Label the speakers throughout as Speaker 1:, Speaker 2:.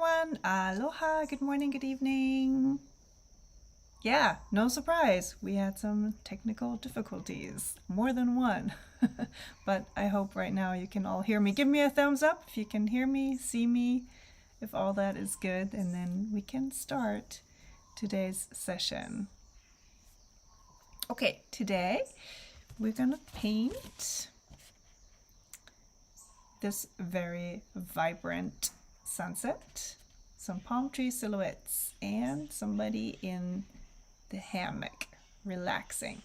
Speaker 1: everyone. Aloha, good morning, good evening. Yeah, no surprise. We had some technical difficulties, more than one. But I hope right now you can all hear me. Give me a thumbs up if you can hear me, see me, if all that is good, and then we can start today's session. Okay, today we're gonna paint this very vibrant sunset, some palm tree silhouettes, and somebody in the hammock relaxing,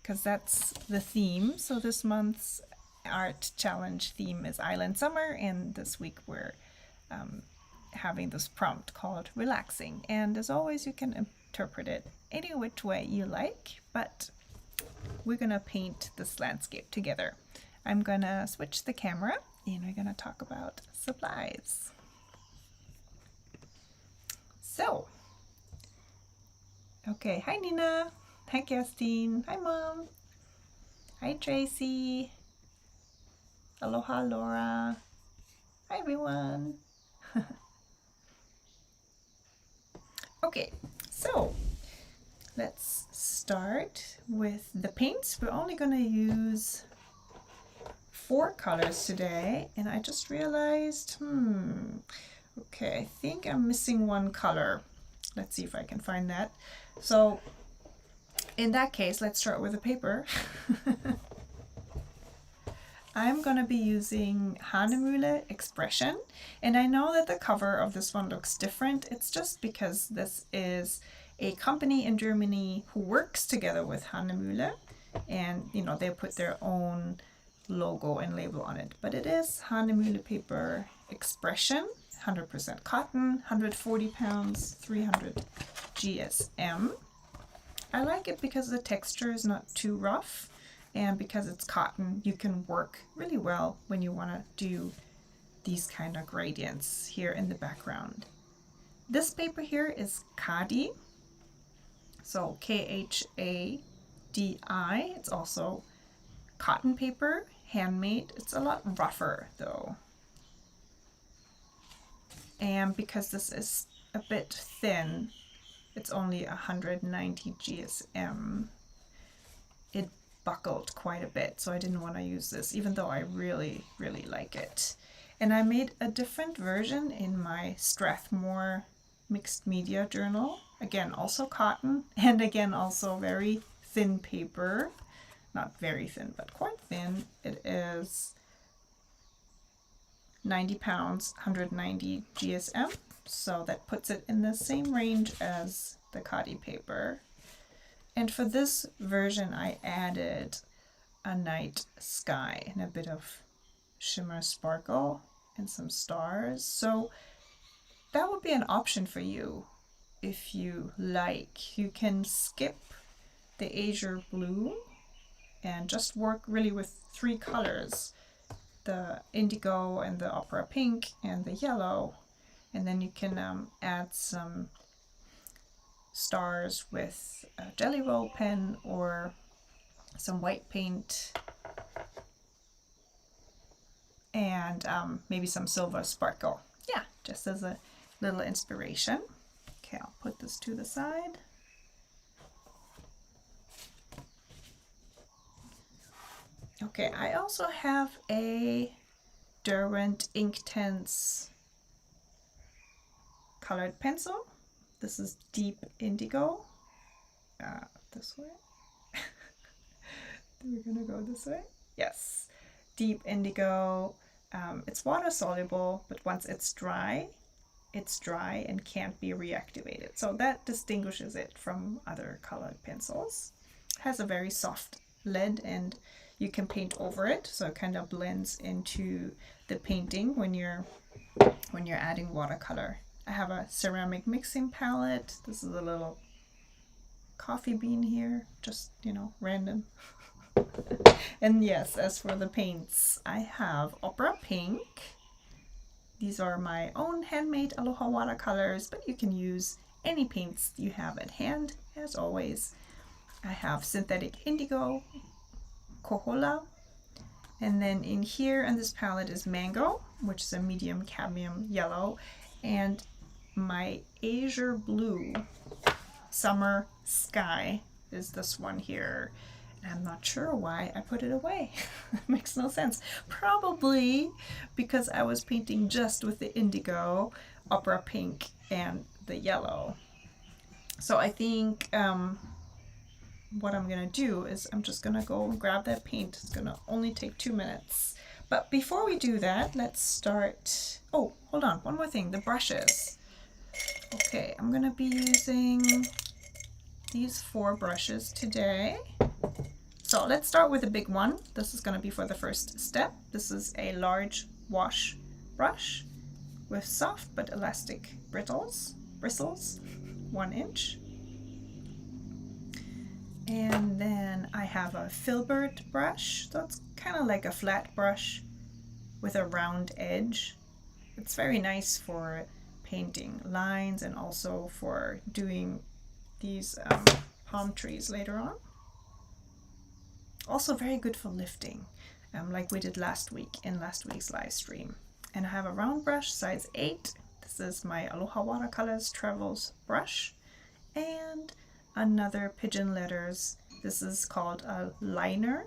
Speaker 1: because that's the theme. So this month's art challenge theme is Island Summer, and this week we're having this prompt called relaxing. And as always, you can interpret it any which way you like, but we're gonna paint this landscape together. I'm gonna switch the camera and we're gonna talk about supplies. So, okay, hi Nina, hi Kerstin, hi Mom, hi Tracy, aloha Laura, hi everyone. Okay, so let's start with the paints. We're only gonna use 4 colors today, and I just realized, okay, I think I'm missing one color. Let's see if I can find that. So in that case, let's start with the paper. I'm gonna be using Hahnemühle Expression, and I know that the cover of this one looks different. It's just because this is a company in Germany who works together with Hahnemühle, and you know, they put their own logo and label on it, but it is Hahnemühle paper Expression, 100% cotton, 140 pounds, 300 GSM. I like it because the texture is not too rough, and because it's cotton, you can work really well when you want to do these kind of gradients here in the background. This paper here is Khadi, so Khadi. It's also cotton paper, handmade. It's a lot rougher though. And because this is a bit thin, it's only 190 GSM. It buckled quite a bit, so I didn't want to use this, even though I really, really like it. And I made a different version in my Strathmore mixed media journal. Again, also cotton, and again, also very thin paper. Not very thin, but quite thin. It is 90 pounds, 190 GSM. So that puts it in the same range as the Khadi paper. And for this version, I added a night sky and a bit of shimmer sparkle and some stars. So that would be an option for you if you like. You can skip the azure blue and just work really with 3 colors, the indigo and the opera pink and the yellow, and then you can add some stars with a jelly roll pen or some white paint and maybe some silver sparkle. Yeah, just as a little inspiration. Okay, I'll put this to the side. Okay, I also have a Derwent inktense colored pencil. This is deep indigo. This way. We're gonna go this way. Yes, deep indigo. It's water soluble, but once it's dry and can't be reactivated. So that distinguishes it from other colored pencils. It has a very soft lid, and you can paint over it, so it kind of blends into the painting when you're adding watercolor. I have a ceramic mixing palette. This is a little coffee bean here, just, you know, random. And yes, as for the paints, I have opera pink. These are my own handmade Aloha watercolors, but you can use any paints you have at hand, as always. I have synthetic indigo, Kohola, and then in here in this palette is mango, which is a medium cadmium yellow, And my azure blue summer sky is this one here. And I'm not sure why I put it away. It makes no sense. Probably because I was painting just with the indigo, opera pink, and the yellow. So I think what I'm gonna do is I'm just gonna go and grab that paint. It's gonna only take 2 minutes. But before we do that, let's start. Oh, hold on, one more thing, the brushes. Okay, I'm gonna be using these 4 brushes today. So let's start with a big one. This is gonna be for the first step. This is a large wash brush with soft but elastic bristles, 1 inch. And then I have a Filbert brush, so it's kind of like a flat brush with a round edge. It's very nice for painting lines and also for doing these palm trees later on. Also very good for lifting, like we did last week in last week's live stream. And I have a round brush, size 8. This is my Alohawatercolors Travels brush. And another Pigeon letters. This is called a liner.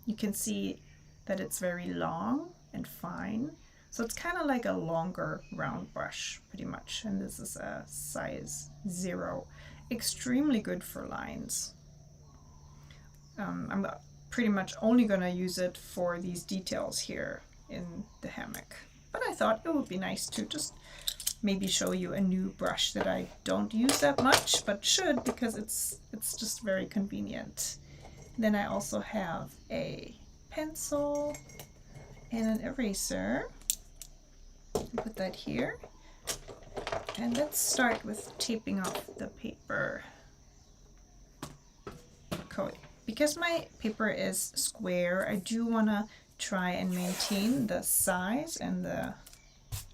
Speaker 1: You can see that it's very long and fine. So it's kind of like a longer round brush, pretty much. And this is a size 0. Extremely good for lines. I'm pretty much only going to use it for these details here in the hammock. But I thought it would be nice to just maybe show you a new brush that I don't use that much, but should, because it's just very convenient. Then I also have a pencil and an eraser. Put that here. And let's start with taping off the paper coat. Because my paper is square, I do want to try and maintain the size and the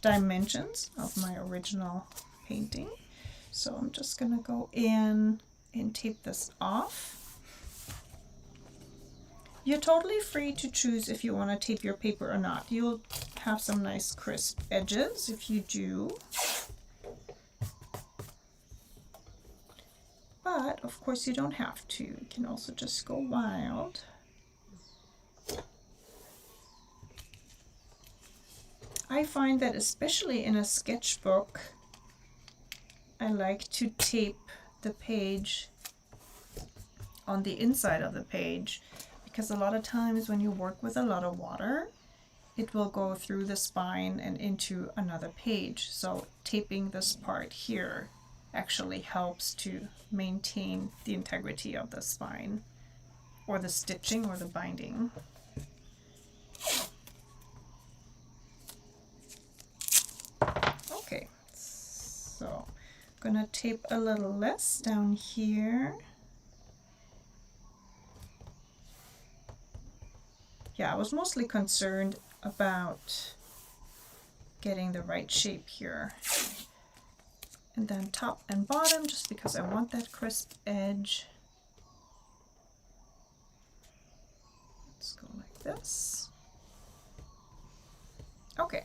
Speaker 1: dimensions of my original painting. So I'm just going to go in and tape this off. You're totally free to choose if you want to tape your paper or not. You'll have some nice crisp edges if you do. But of course you don't have to. You can also just go wild. I find that especially in a sketchbook, I like to tape the page on the inside of the page, because a lot of times when you work with a lot of water, it will go through the spine and into another page. So taping this part here actually helps to maintain the integrity of the spine, or the stitching, or the binding. Okay, so I'm gonna tape a little less down here. Yeah, I was mostly concerned about getting the right shape here. And then top and bottom, just because I want that crisp edge. Let's go like this. Okay,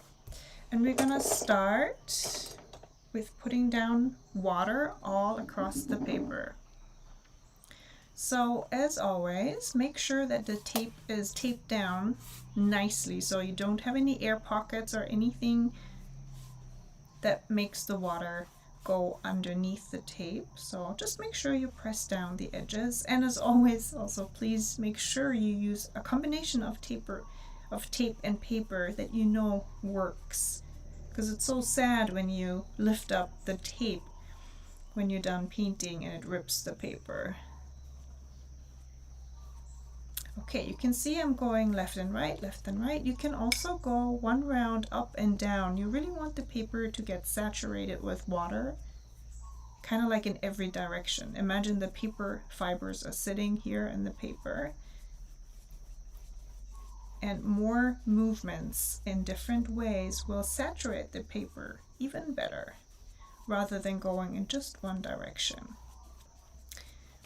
Speaker 1: and we're gonna start with putting down water all across the paper. So as always, make sure that the tape is taped down nicely so you don't have any air pockets or anything that makes the water go underneath the tape. So just make sure you press down the edges, and as always, also please make sure you use a combination of tape and paper that you know works, because it's so sad when you lift up the tape when you're done painting and it rips the paper. Okay, you can see I'm going left and right, left and right. You can also go one round up and down. You really want the paper to get saturated with water, kind of like in every direction. Imagine the paper fibers are sitting here in the paper. And more movements in different ways will saturate the paper even better, rather than going in just one direction.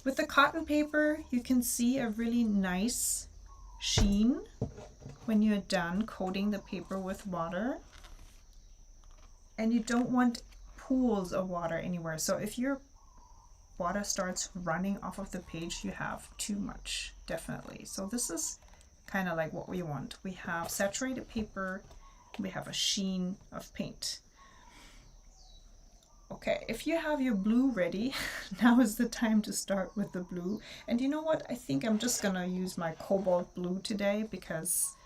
Speaker 1: With the cotton paper, you can see a really nice sheen when you're done coating the paper with water. and you don't want pools of water anywhere. So if your water starts running off of the page, you have too much, definitely. So this is kind of like what we want. We have saturated paper, we have a sheen of paint. Okay, if you have your blue ready, now is the time to start with the blue. And you know what? I think I'm just gonna use my cobalt blue today because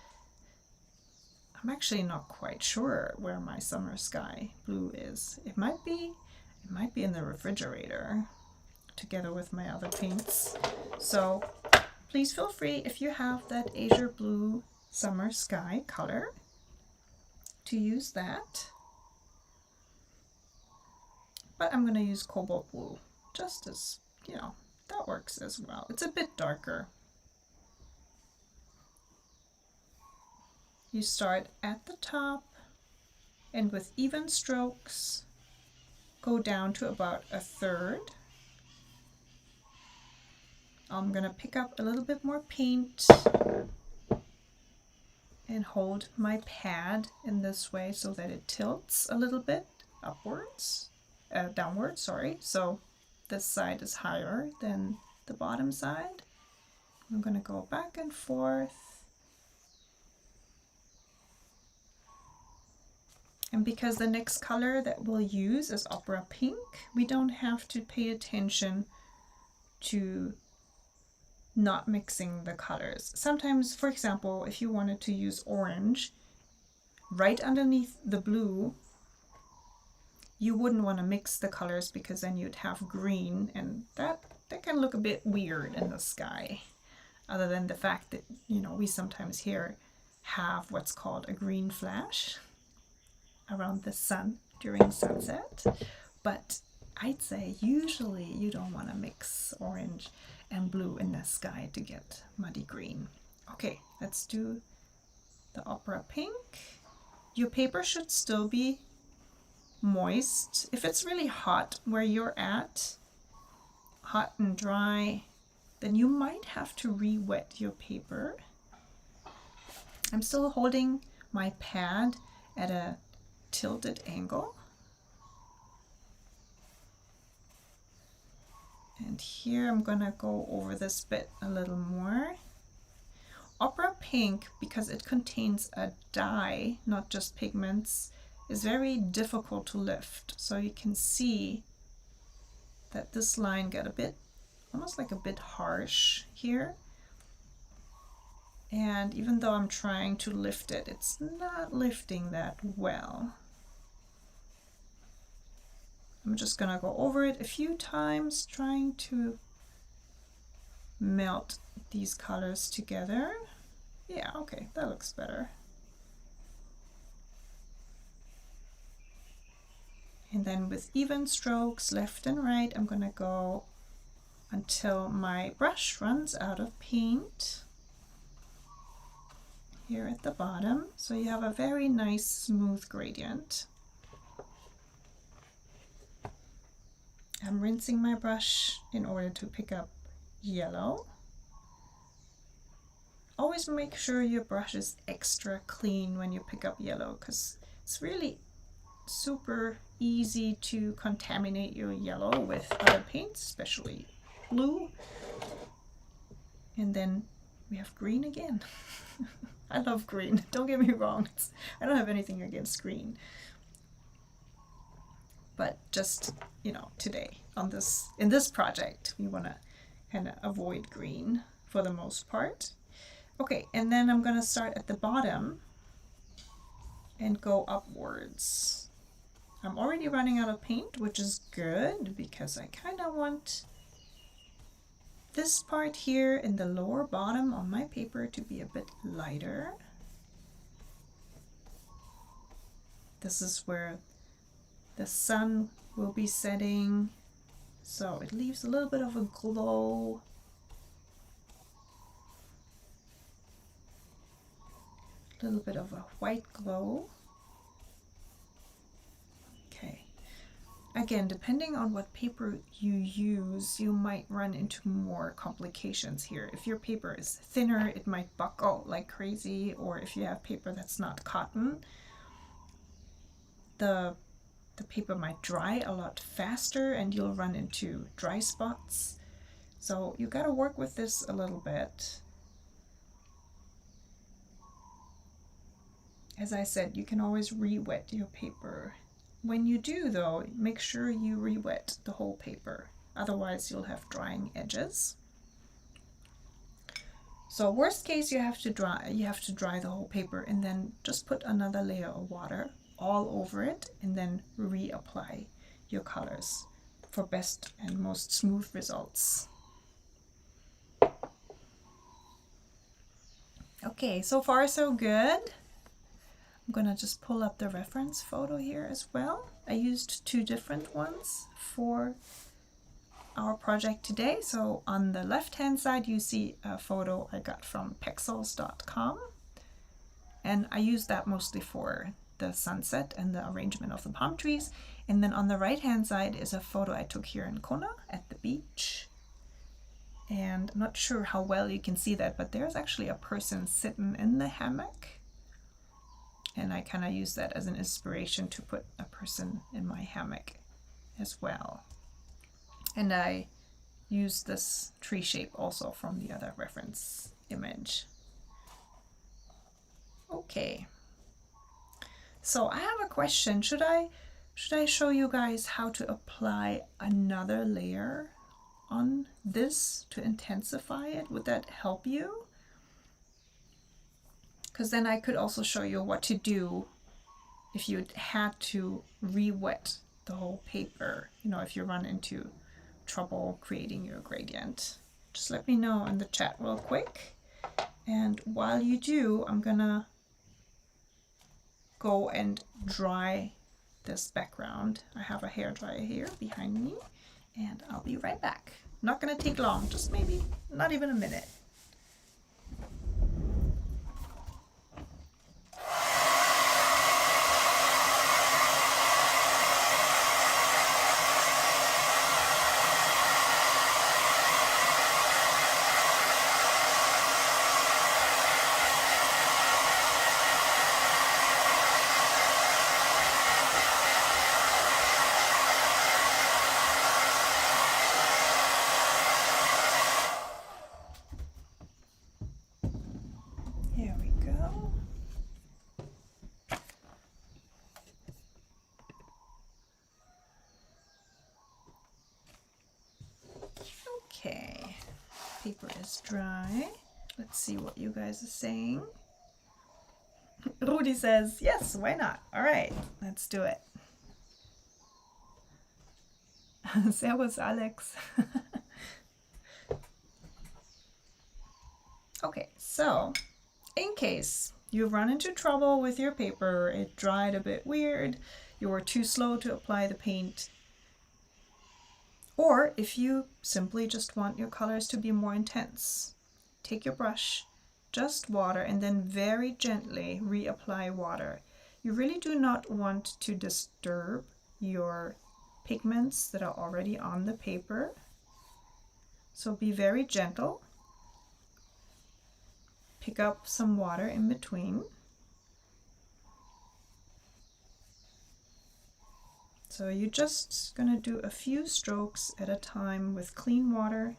Speaker 1: I'm actually not quite sure where my summer sky blue is. It might be in the refrigerator together with my other paints. So please feel free, if you have that azure blue summer sky color, to use that. But I'm going to use cobalt blue, just as, you know, that works as well. It's a bit darker. You start at the top and with even strokes go down to about a third. I'm going to pick up a little bit more paint and hold my pad in this way so that it tilts a little bit upwards, downwards, sorry. So this side is higher than the bottom side. I'm going to go back and forth. And because the next color that we'll use is opera pink, we don't have to pay attention to not mixing the colors. Sometimes, for example, if you wanted to use orange right underneath the blue, you wouldn't want to mix the colors because then you'd have green, and that can look a bit weird in the sky. Other than the fact that, you know, we sometimes here have what's called a green flash around the sun during sunset, but I'd say usually you don't want to mix orange and blue in the sky to get muddy green. Okay, let's do the opera pink. Your paper should still be moist. If it's really hot where you're at, hot and dry, then you might have to re-wet your paper. I'm still holding my pad at a tilted angle. And here I'm gonna go over this bit a little more. Opera pink, because it contains a dye, not just pigments, is very difficult to lift. So you can see that this line got a bit, almost like a bit harsh here. And even though I'm trying to lift it, it's not lifting that well. I'm just gonna go over it a few times, trying to melt these colors together. Yeah, okay, that looks better. And then with even strokes, left and right, I'm gonna go until my brush runs out of paint here at the bottom. So you have a very nice smooth gradient. I'm rinsing my brush in order to pick up yellow. Always make sure your brush is extra clean when you pick up yellow, because it's really super easy to contaminate your yellow with other paints, especially blue. And then we have green again. I love green, don't get me wrong. I don't have anything against green. But just, you know, today on in this project, we want to kind of avoid green for the most part. Okay, and then I'm going to start at the bottom and go upwards. I'm already running out of paint, which is good because I kind of want this part here in the lower bottom on my paper to be a bit lighter. This is where the sun will be setting, so it leaves a little bit of a glow. A little bit of a white glow. Okay. Again, depending on what paper you use, you might run into more complications here. If your paper is thinner, it might buckle like crazy, or if you have paper that's not cotton, the the paper might dry a lot faster and you'll run into dry spots. So you got to work with this a little bit. As I said, you can always re-wet your paper. When you do though, make sure you re-wet the whole paper. Otherwise you'll have drying edges. So worst case, you have to dry the whole paper and then just put another layer of water all over it and then reapply your colors for best and most smooth results. Okay, so far so good. I'm gonna just pull up the reference photo here as well. I used 2 different ones for our project today. So on the left hand side you see a photo I got from pexels.com, and I used that mostly for the sunset and the arrangement of the palm trees. And then on the right hand side is a photo I took here in Kona at the beach. And I'm not sure how well you can see that, but there's actually a person sitting in the hammock. And I kind of use that as an inspiration to put a person in my hammock as well. And I used this tree shape also from the other reference image. Okay. So I have a question. Should I show you guys how to apply another layer on this to intensify it? Would that help you? Because then I could also show you what to do if you had to re-wet the whole paper, you know, if you run into trouble creating your gradient. Just let me know in the chat real quick. And while you do, I'm gonna go and dry this background. I have a hairdryer here behind me, and I'll be right back. Not gonna take long, just maybe not even a minute. Okay, paper is dry. Let's see what you guys are saying. Rudi says, yes, why not? All right, let's do it. Servus, Alex. Okay, so in case you run into trouble with your paper, it dried a bit weird, you were too slow to apply the paint, or if you simply just want your colors to be more intense, take your brush, just water, and then very gently reapply water. You really do not want to disturb your pigments that are already on the paper, so be very gentle. Pick up some water in between. So you're just gonna do a few strokes at a time with clean water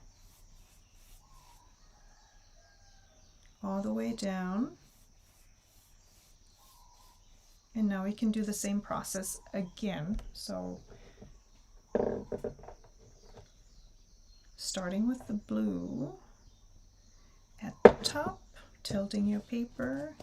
Speaker 1: all the way down. And now we can do the same process again. So starting with the blue at the top, tilting your paper.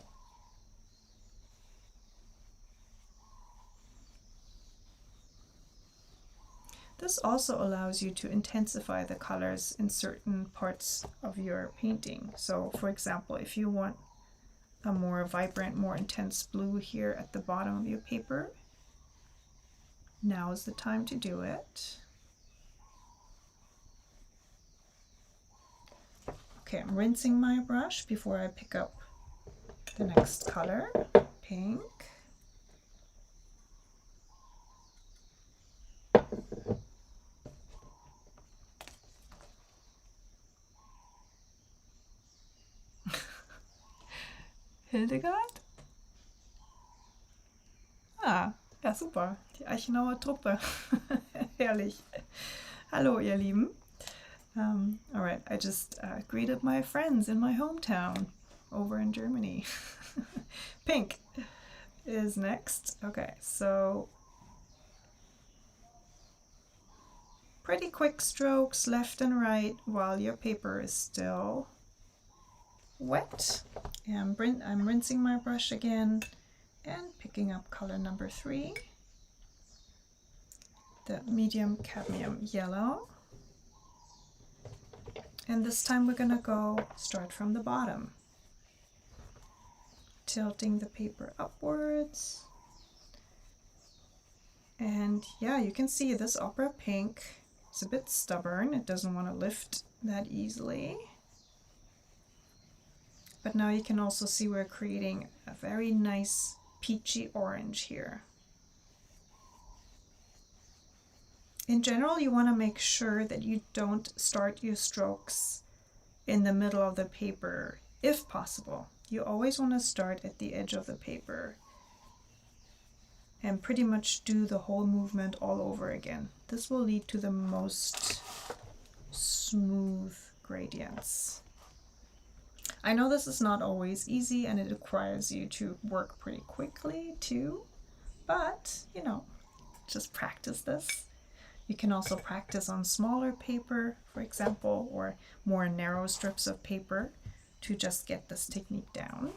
Speaker 1: This also allows you to intensify the colors in certain parts of your painting. So for example, if you want a more vibrant, more intense blue here at the bottom of your paper, now is the time to do it. Okay, I'm rinsing my brush before I pick up the next color, pink. Hildegard? Ah, ja, super. Die Eichenauer Truppe. Herrlich. Hallo, ihr Lieben. All right, I just greeted my friends in my hometown over in Germany. Pink is next. Okay, so pretty quick strokes left and right while your paper is still wet. And I'm rinsing my brush again and picking up color number 3, the medium cadmium yellow. And this time we're gonna start from the bottom, tilting the paper upwards. And yeah, you can see this opera pink is a bit stubborn. It doesn't want to lift that easily. But now you can also see we're creating a very nice peachy orange here. In general, you want to make sure that you don't start your strokes in the middle of the paper, if possible. You always want to start at the edge of the paper and pretty much do the whole movement all over again. This will lead to the most smooth gradients. I know this is not always easy and it requires you to work pretty quickly too, but you know, just practice this. You can also practice on smaller paper, for example, or more narrow strips of paper to just get this technique down.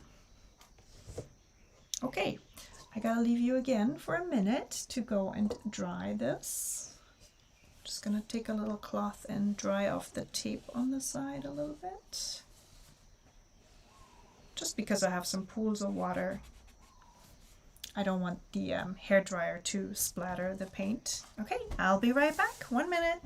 Speaker 1: Okay, I gotta leave you again for a minute to go and dry this. Just gonna take a little cloth and dry off the tape on the side a little bit. Just because I have some pools of water, I don't want the hairdryer to splatter the paint. Okay, I'll be right back. 1 minute.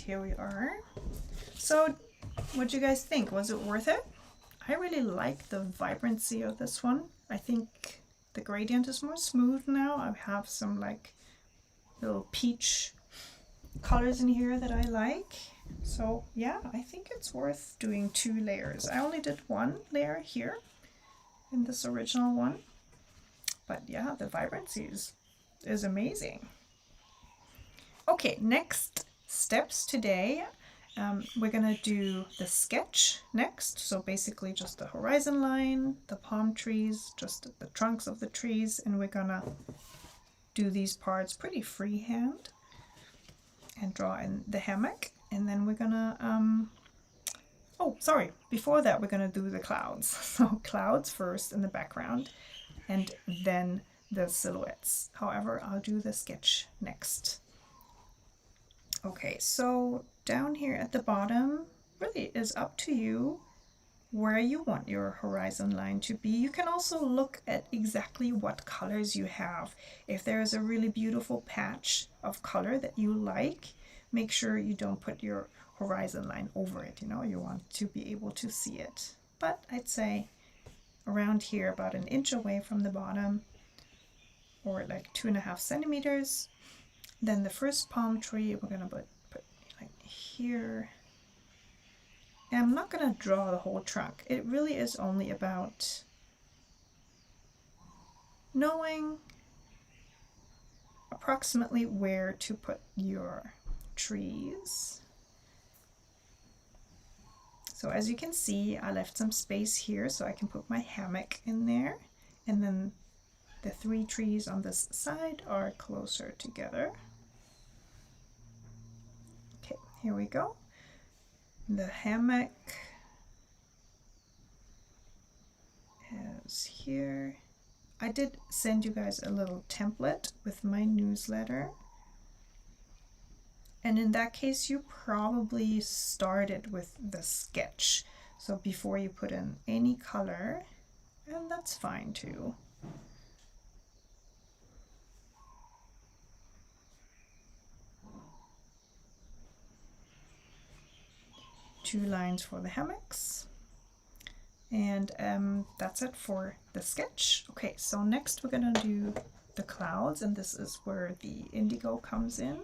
Speaker 1: Here we are. So what do you guys think? Was it worth it? I really like the vibrancy of this one. I think the gradient is more smooth now. I have some like little peach colors in here that I like. So yeah, I think it's worth doing 2 layers. I only did 1 layer here in this original one. But yeah, the vibrancy is amazing. Okay, next steps today. We're gonna do the sketch next. So basically just the horizon line, the palm trees, just the trunks of the trees, and we're gonna do these parts pretty freehand and draw in the hammock. And then we're gonna, oh, sorry, before that we're gonna do the clouds. So clouds first in the background and then the silhouettes. However, I'll do the sketch next. Okay, so down here at the bottom really is up to you where you want your horizon line to be. You can also look at exactly what colors you have. If there is a really beautiful patch of color that you like, make sure you don't put your horizon line over it. You know, you want to be able to see it. But I'd say around here, about 1 inch away from the bottom, or like 2.5 centimeters. Then the first palm tree we're gonna put like here. And I'm not gonna draw the whole trunk. It really is only about knowing approximately where to put your trees. So as you can see, I left some space here so I can put my hammock in there. And then the 3 trees on this side are closer together. Okay, here we go. The hammock goes here. I did send you guys a little template with my newsletter. And in that case, you probably started with the sketch. So before you put in any color, and that's fine too. Two lines for the hammocks. And that's it for the sketch. Okay, so next we're gonna do the clouds, and this is where the indigo comes in,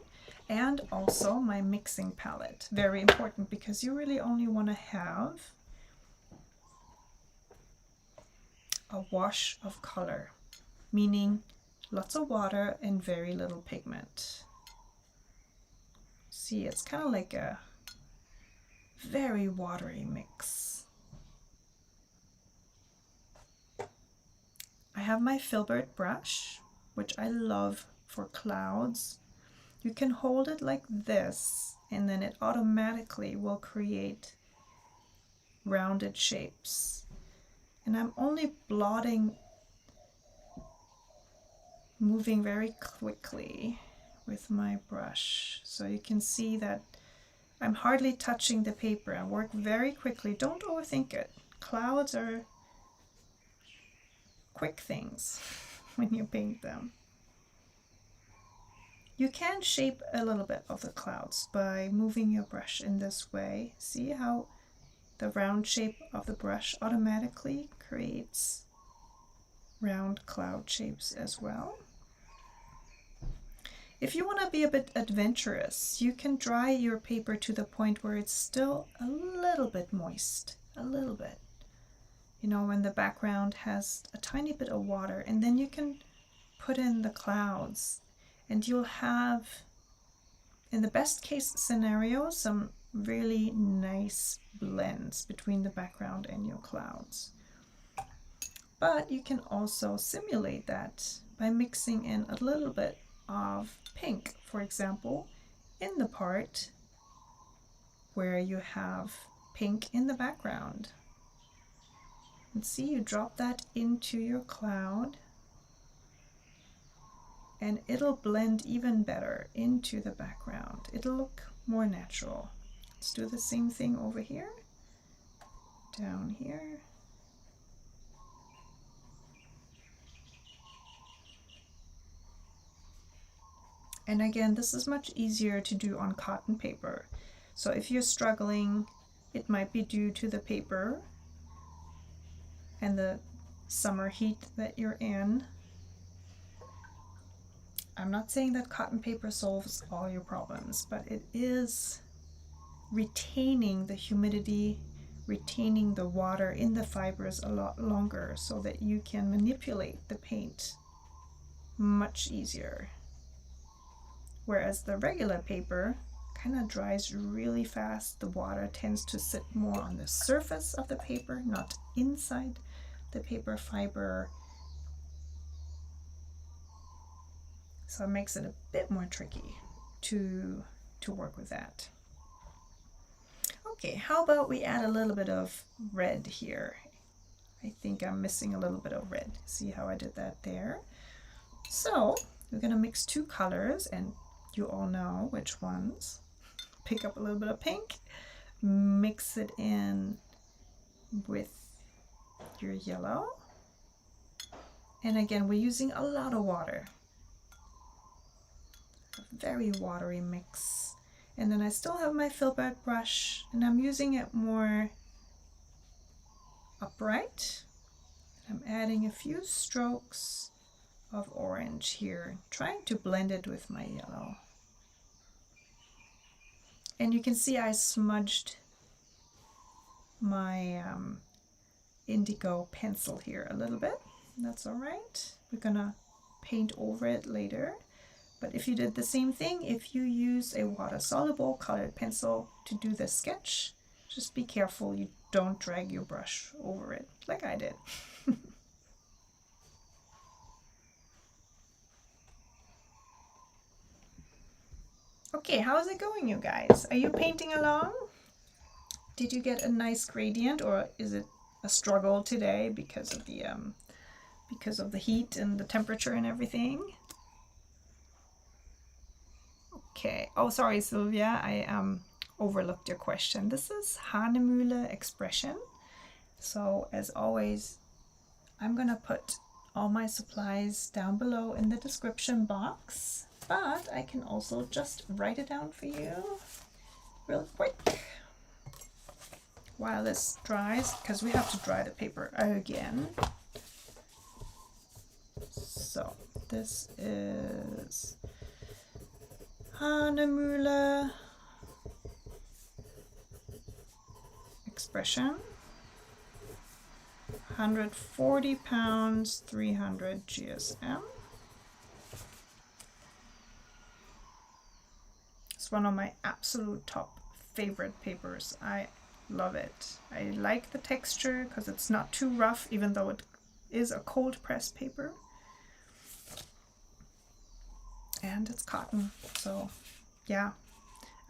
Speaker 1: and also my mixing palette. Very important, because you really only want to have a wash of color, meaning lots of water and very little pigment. See, it's kind of like a very watery mix. I have my Filbert brush, which I love for clouds. You can hold it like this, and then it automatically will create rounded shapes. And I'm only blotting, moving very quickly with my brush. So you can see that I'm hardly touching the paper. I work very quickly. Don't overthink it. Clouds are quick things when you paint them. You can shape a little bit of the clouds by moving your brush in this way. See how the round shape of the brush automatically creates round cloud shapes as well. If you want to be a bit adventurous, you can dry your paper to the point where it's still a little bit moist, a little bit. You know, when the background has a tiny bit of water, and then you can put in the clouds, and you'll have, in the best case scenario, some really nice blends between the background and your clouds. But you can also simulate that by mixing in a little bit of pink, for example, in the part where you have pink in the background. And see, you drop that into your cloud, and it'll blend even better into the background. It'll look more natural. Let's do the same thing over here, down here. And again, this is much easier to do on cotton paper. So if you're struggling, it might be due to the paper and the summer heat that you're in. I'm not saying that cotton paper solves all your problems, but it is retaining the humidity, retaining the water in the fibers a lot longer, so that you can manipulate the paint much easier. Whereas the regular paper kind of dries really fast. The water tends to sit more on the surface of the paper, not inside the paper fiber. So it makes it a bit more tricky to work with that. Okay, how about we add a little bit of red here? I think I'm missing a little bit of red. See how I did that there? So we're gonna mix two colors, and you all know which ones. Pick up a little bit of pink, mix it in with your yellow. And again, we're using a lot of water. A very watery mix. And then I still have my Filbert brush, and I'm using it more upright. I'm adding a few strokes of orange here, trying to blend it with my yellow. And you can see I smudged my indigo pencil here a little bit. That's all right. We're gonna paint over it later. But if you did the same thing, if you use a water-soluble colored pencil to do the sketch, just be careful you don't drag your brush over it, like I did. Okay, how's it going, you guys? Are you painting along? Did you get a nice gradient, or is it a struggle today because of the heat and the temperature and everything. Okay. Oh, sorry, Sylvia. I overlooked your question. This is Hahnemühle Expression. So as always, I'm gonna put all my supplies down below in the description box, but I can also just write it down for you real quick while this dries, because we have to dry the paper again. So this is Hahnemühle Expression, 140 pounds, 300 GSM. It's one of my absolute top favorite papers. I love it. I like the texture because it's not too rough, even though it is a cold press paper. And it's cotton, so yeah.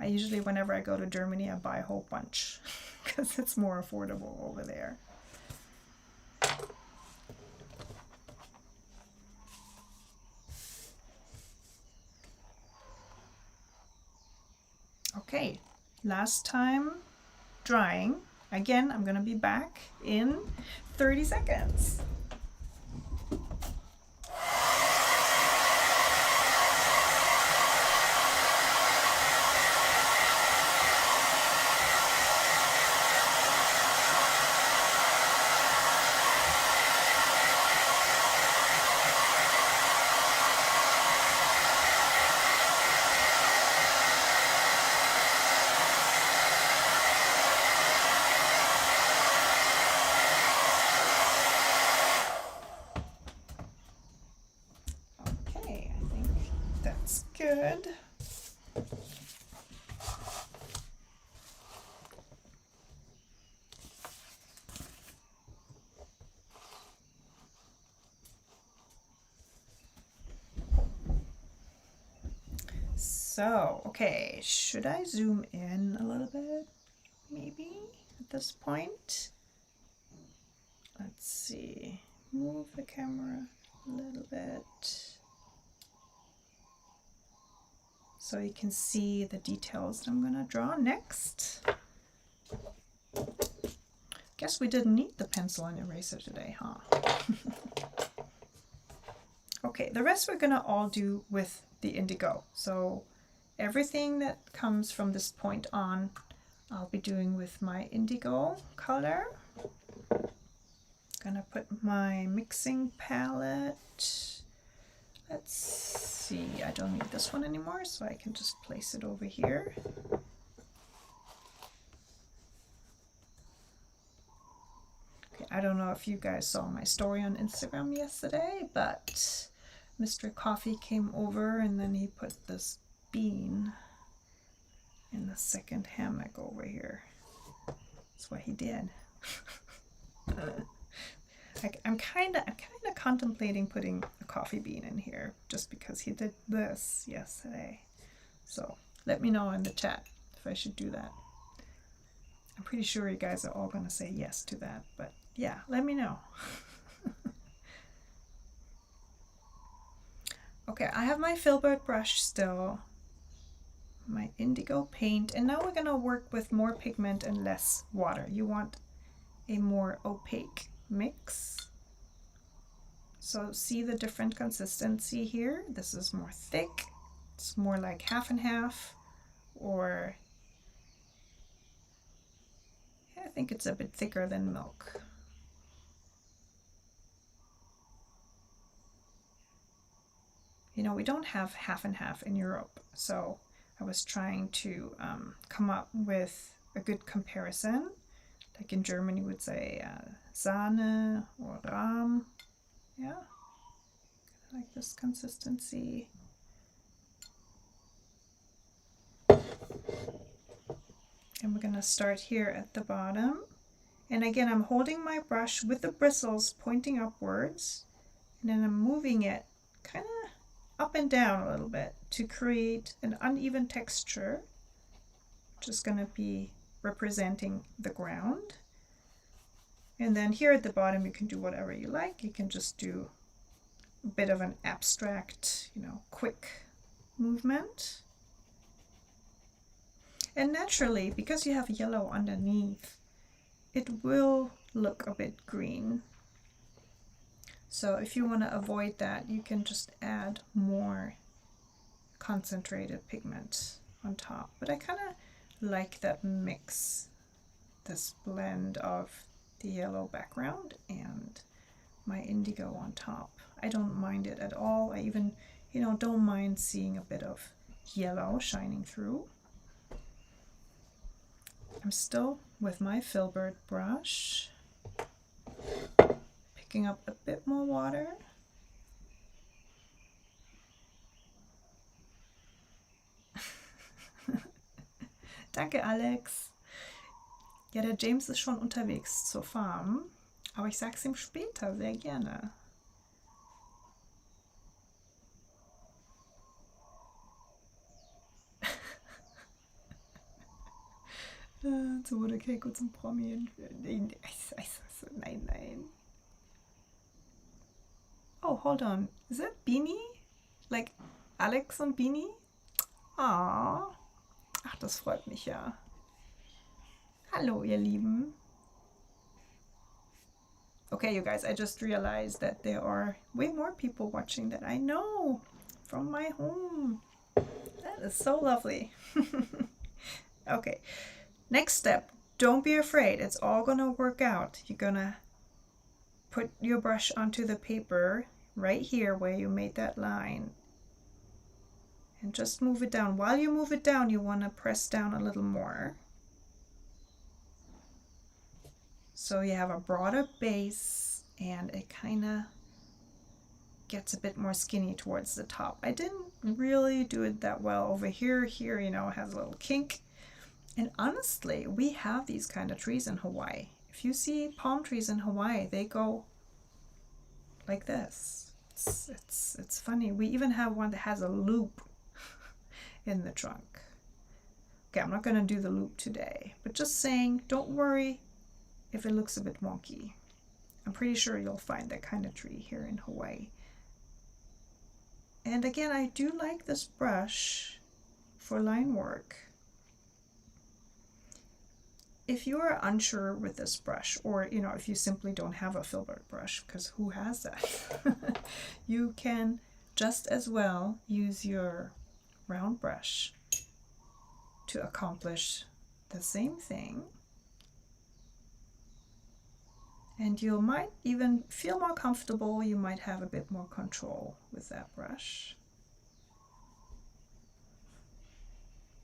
Speaker 1: I usually, whenever I go to Germany, I buy a whole bunch because it's more affordable over there. Okay, last time drying. Again, I'm gonna be back in 30 seconds. Good. So, okay, should I zoom in a little bit, maybe, at this point? Let's see, move the camera a little bit so you can see the details that I'm gonna draw next. Guess we didn't need the pencil and eraser today, huh? Okay, the rest we're gonna all do with the indigo. So everything that comes from this point on, I'll be doing with my indigo color. Gonna put my mixing palette. Let's see, I don't need this one anymore, so I can just place it over here. Okay, I don't know if you guys saw my story on Instagram yesterday, but Mr. Coffee came over and then he put this bean in the second hammock over here. That's what he did. I'm kind of contemplating putting a coffee bean in here just because he did this yesterday. So let me know in the chat if I should do that. I'm pretty sure you guys are all going to say yes to that, but yeah, let me know. Okay, I have my Filbert brush still, my indigo paint, and now we're going to work with more pigment and less water. You want a more opaque mix. So see the different consistency here? This is more thick. It's more like half and half, or I think it's a bit thicker than milk. You know, we don't have half and half in Europe, so I was trying to come up with a good comparison. Like in Germany, we would say Sahne or Rahm. Yeah, like this consistency. And we're going to start here at the bottom. And again, I'm holding my brush with the bristles pointing upwards, and then I'm moving it kind of up and down a little bit to create an uneven texture, which is going to be representing the ground. And then here at the bottom you can do whatever you like. You can just do a bit of an abstract, quick movement. And naturally, because you have yellow underneath, it will look a bit green. So if you want to avoid that, you can just add more concentrated pigment on top. But I kind of like that mix, this blend of the yellow background and my indigo on top. I don't mind it at all. I even, don't mind seeing a bit of yellow shining through. I'm still with my Filbert brush, picking up a bit more water. Danke, Alex. Ja, der James ist schon unterwegs zur Farm, aber ich sag's ihm später sehr gerne. Zu Wurde Keiko zum Promi. Nein. Oh, hold on. Is it Beanie? Like Alex und Beanie? Ah. Ach, das freut mich ja. Hallo, ihr Lieben. Okay, you guys, I just realized that there are way more people watching that I know from my home. That is so lovely. Okay, next step. Don't be afraid. It's all gonna work out. You're gonna put your brush onto the paper right here where you made that line. And just move it down. While you move it down, you want to press down a little more. So you have a broader base and it kind of gets a bit more skinny towards the top. I didn't really do it that well over here. Here, it has a little kink. And honestly, we have these kind of trees in Hawaii. If you see palm trees in Hawaii, they go like this. It's funny. We even have one that has a loop in the trunk. Okay, I'm not going to do the loop today, but just saying, don't worry if it looks a bit wonky. I'm pretty sure you'll find that kind of tree here in Hawaii. And again, I do like this brush for line work. If you are unsure with this brush, or if you simply don't have a Filbert brush, because who has that, you can just as well use your round brush to accomplish the same thing. And you might even feel more comfortable. You might have a bit more control with that brush.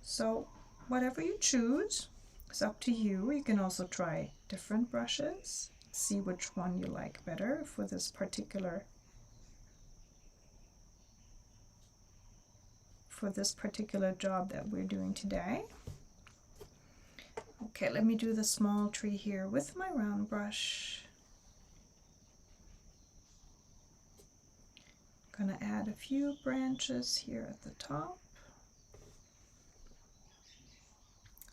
Speaker 1: So whatever you choose, it's up to you. You can also try different brushes, see which one you like better for this particular job that we're doing today. Okay, let me do the small tree here with my round brush. I'm gonna add a few branches here at the top.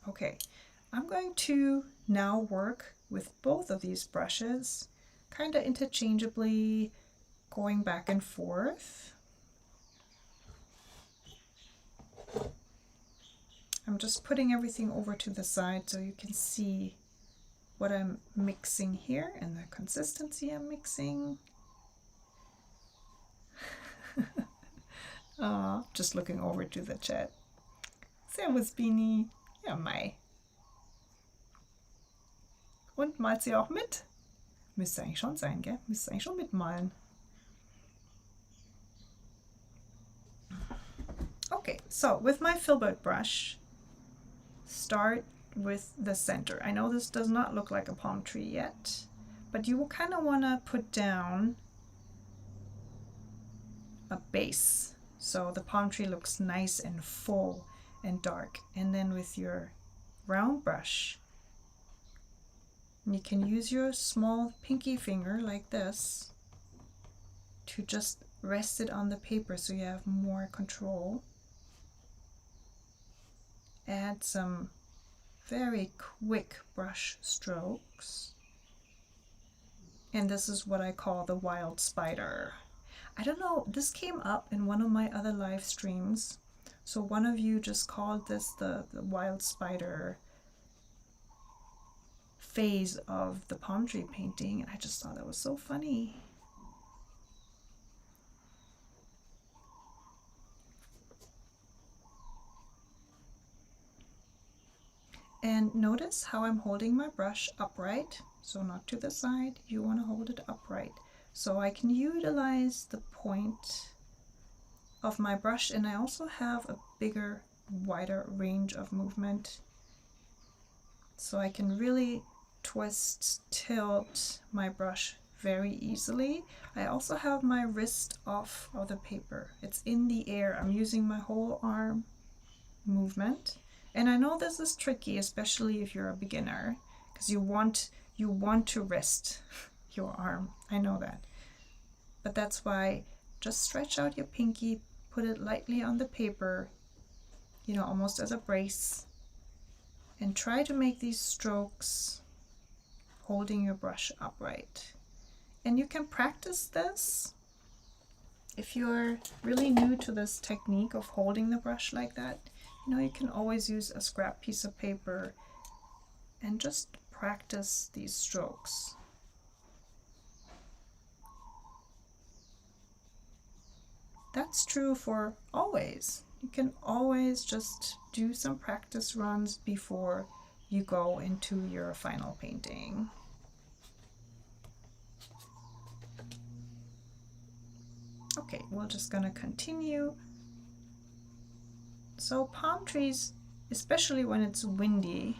Speaker 1: Okay, I'm going to now work with both of these brushes, kind of interchangeably, going back and forth. I'm just putting everything over to the side so you can see what I'm mixing here and the consistency I'm mixing. Just looking over to the chat. Servus, Bini. Ja, Mai. Und malt sie auch mit? Müsste eigentlich schon sein, gell? Müsste eigentlich schon mitmalen. Okay, so with my Filbert brush, start with the center. I know this does not look like a palm tree yet, but you will kind of want to put down a base so the palm tree looks nice and full and dark. And then with your round brush, you can use your small pinky finger like this to just rest it on the paper so you have more control. Add some very quick brush strokes. And this is what I call the wild spider. I don't know, this came up in one of my other live streams. So one of you just called this the wild spider phase of the palm tree painting. I just thought that was so funny. And notice how I'm holding my brush upright, so not to the side. You want to hold it upright. So I can utilize the point of my brush, and I also have a bigger, wider range of movement. So I can really twist, tilt my brush very easily. I also have my wrist off of the paper. It's in the air. I'm using my whole arm movement. And I know this is tricky, especially if you're a beginner, because you want to rest your arm. I know that. But that's why just stretch out your pinky, put it lightly on the paper, you know, almost as a brace, and try to make these strokes holding your brush upright. And you can practice this. If you're really new to this technique of holding the brush like that, you know, you can always use a scrap piece of paper and just practice these strokes. That's true for always. You can always just do some practice runs before you go into your final painting. Okay, we're just gonna continue. So palm trees, especially when it's windy,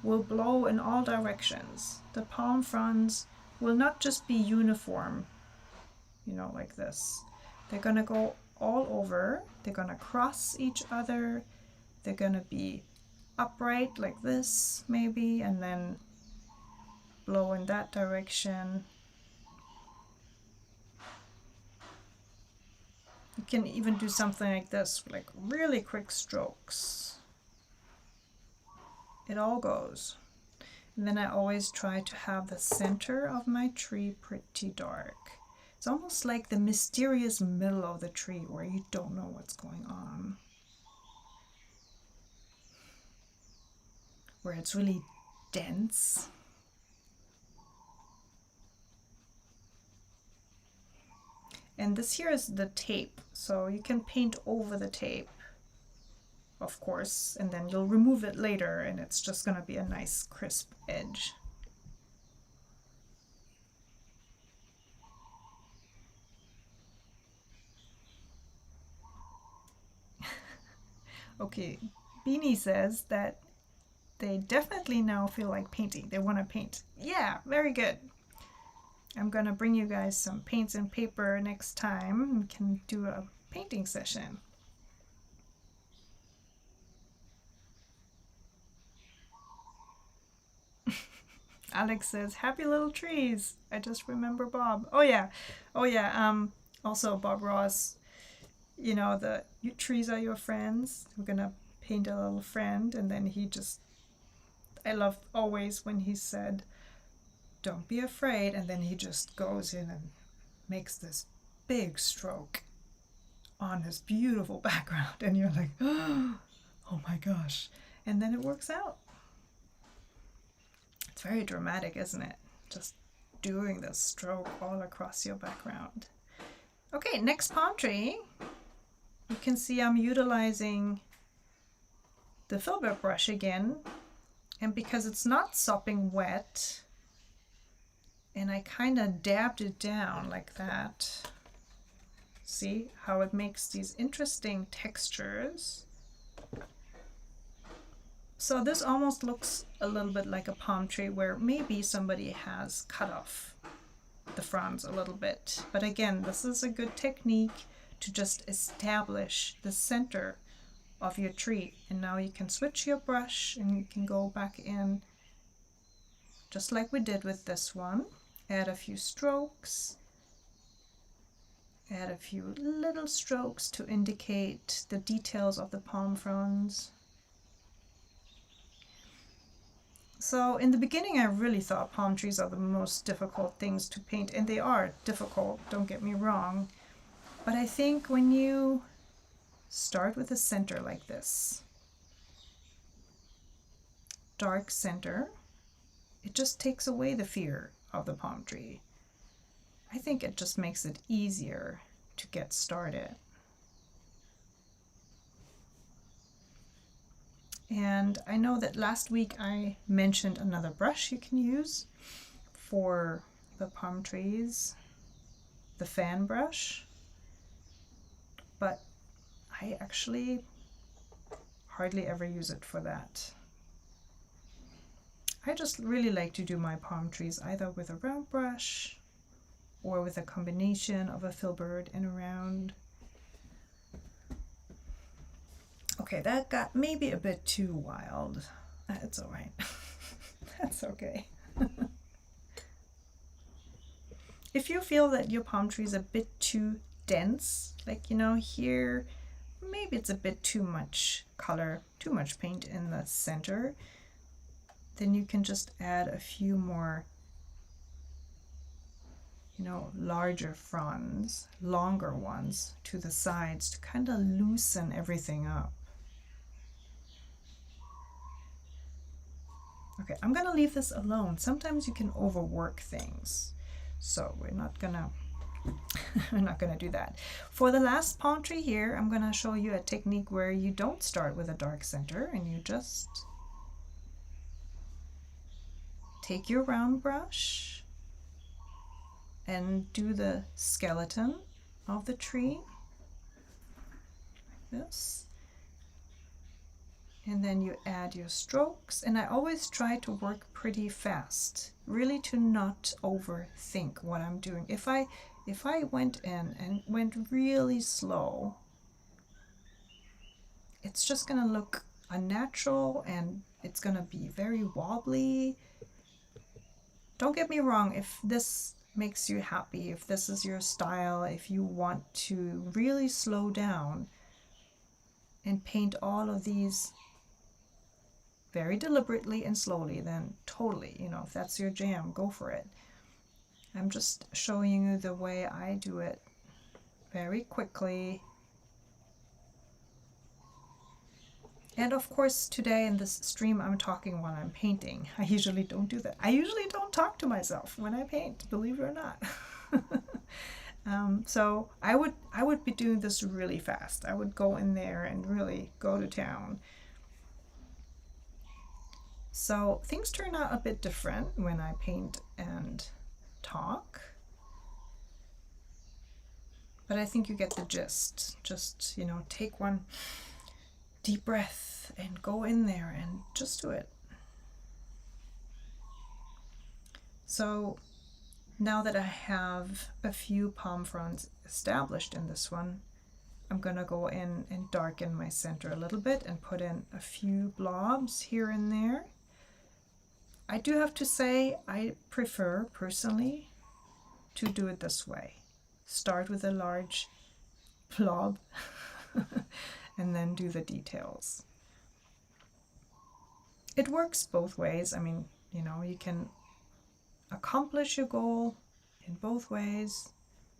Speaker 1: will blow in all directions. The palm fronds will not just be uniform, you know, like this. They're gonna go all over. They're gonna cross each other. They're gonna be upright like this, maybe, and then blow in that direction. You can even do something like this, like really quick strokes. It all goes. And then I always try to have the center of my tree pretty dark. It's almost like the mysterious middle of the tree where you don't know what's going on. Where it's really dense. And this here is the tape, so you can paint over the tape, of course, and then you'll remove it later and it's just gonna be a nice crisp edge. Okay, Beanie says that they definitely now feel like painting. They want to paint. Yeah, very good. I'm gonna bring you guys some paints and paper next time. We can do a painting session. Alex says, happy little trees. I just remember Bob. Oh yeah. Also Bob Ross, you know, the trees are your friends. We're gonna paint a little friend, and then he just, I love always when he said, don't be afraid, and then he just goes in and makes this big stroke on this beautiful background, and you're like, oh my gosh, and then it works out. It's very dramatic, isn't it? Just doing this stroke all across your background. Okay, next palm tree. You can see I'm utilizing the Filbert brush again, and because it's not sopping wet, and I kind of dabbed it down like that. See how it makes these interesting textures. So this almost looks a little bit like a palm tree where maybe somebody has cut off the fronds a little bit. But again, this is a good technique to just establish the center of your tree. And now you can switch your brush and you can go back in just like we did with this one. Add a few strokes. Add a few little strokes to indicate the details of the palm fronds. So in the beginning, I really thought palm trees are the most difficult things to paint, and they are difficult, don't get me wrong. But I think when you start with a center like this, dark center, it just takes away the fear of the palm tree. I think it just makes it easier to get started. And I know that last week I mentioned another brush you can use for the palm trees, the fan brush, but I actually hardly ever use it for that. I just really like to do my palm trees either with a round brush or with a combination of a filbert and a round. Okay, that got maybe a bit too wild. It's all right. That's okay. If you feel that your palm tree is a bit too dense, like, you know, here, maybe it's a bit too much color, too much paint in the center, then you can just add a few more, you know, larger fronds, longer ones to the sides to kind of loosen everything up. Okay, I'm gonna leave this alone. Sometimes you can overwork things, so we're not gonna do that. For the last palm tree here, I'm gonna show you a technique where you don't start with a dark center and you just take your round brush and do the skeleton of the tree like this. And then you add your strokes, and I always try to work pretty fast, really to not overthink what I'm doing. If I went in and went really slow, it's just gonna look unnatural and it's gonna be very wobbly. Don't get me wrong, if this makes you happy, if this is your style, if you want to really slow down and paint all of these very deliberately and slowly, then totally, you know, if that's your jam, go for it. I'm just showing you the way I do it very quickly. And of course, today in this stream, I'm talking while I'm painting. I usually don't do that. I usually don't talk to myself when I paint, believe it or not. So I would be doing this really fast. I would go in there and really go to town. So things turn out a bit different when I paint and talk, but I think you get the gist. Just, you know, take one deep breath and go in there and just do it. So now that I have a few palm fronds established in this one, I'm gonna go in and darken my center a little bit and put in a few blobs here and there. I do have to say I prefer personally to do it this way. Start with a large blob and then do the details. It works both ways. I mean, you know, you can accomplish your goal in both ways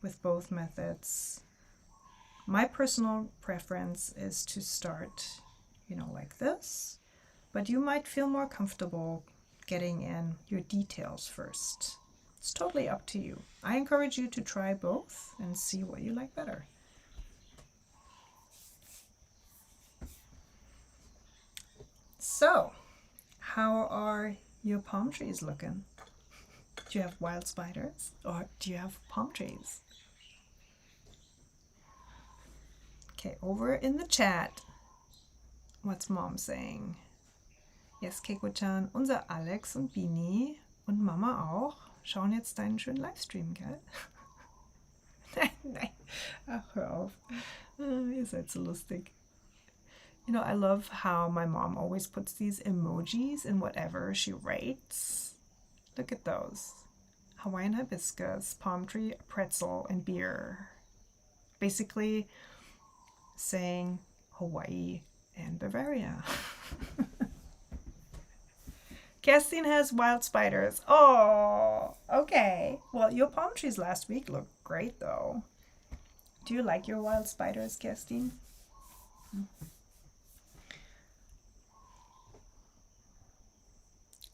Speaker 1: with both methods. My personal preference is to start, you know, like this, but you might feel more comfortable getting in your details first. It's totally up to you. I encourage you to try both and see what you like better. So, how are your palm trees looking? Do you have wild spiders or do you have palm trees? Okay, over in the chat, what's Mom saying? Yes, Keiko-chan, unser Alex und Bini und Mama auch schauen jetzt deinen schönen Livestream, gell? Nein, ach, hör auf. Ihr seid so lustig. You know, I love how my mom always puts these emojis in whatever she writes. Look at those. Hawaiian hibiscus, palm tree, pretzel, and beer. Basically saying Hawaii and Bavaria. Kerstin has wild spiders. Oh, okay. Well, your palm trees last week looked great though. Do you like your wild spiders, Kerstin?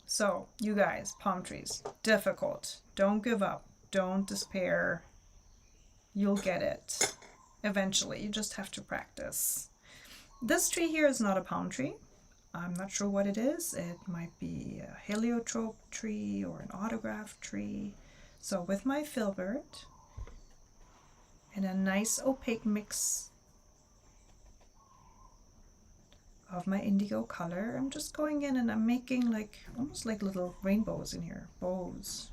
Speaker 1: So, you guys, palm trees, difficult. Don't give up. Don't despair. You'll get it eventually. You just have to practice. This tree here is not a palm tree. I'm not sure what it is. It might be a heliotrope tree or an autograph tree. So with my filbert and a nice opaque mix of my indigo color, I'm just going in and I'm making like almost like little rainbows in here, bows.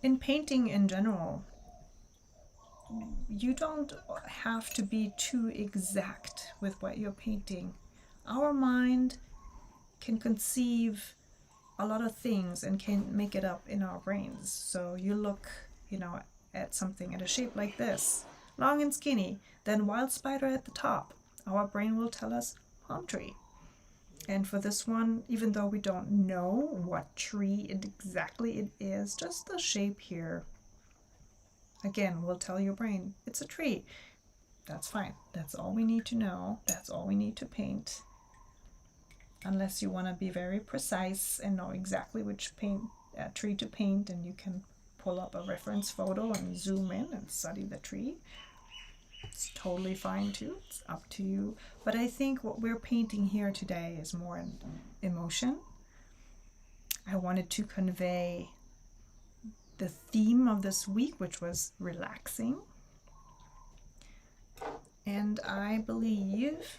Speaker 1: In painting in general, you don't have to be too exact with what you're painting. Our mind can conceive a lot of things and can make it up in our brains. So you look, at something at a shape like this, long and skinny, then wild spider at the top. Our brain will tell us palm tree. And for this one, even though we don't know what tree exactly it is, just the shape here, again, will tell your brain it's a tree. That's fine. That's all we need to know. That's all we need to paint. Unless you want to be very precise and know exactly which tree to paint, and you can pull up a reference photo and zoom in and study the tree. It's totally fine too. It's up to you. But I think what we're painting here today is more an emotion. I wanted to convey the theme of this week, which was relaxing. And I believe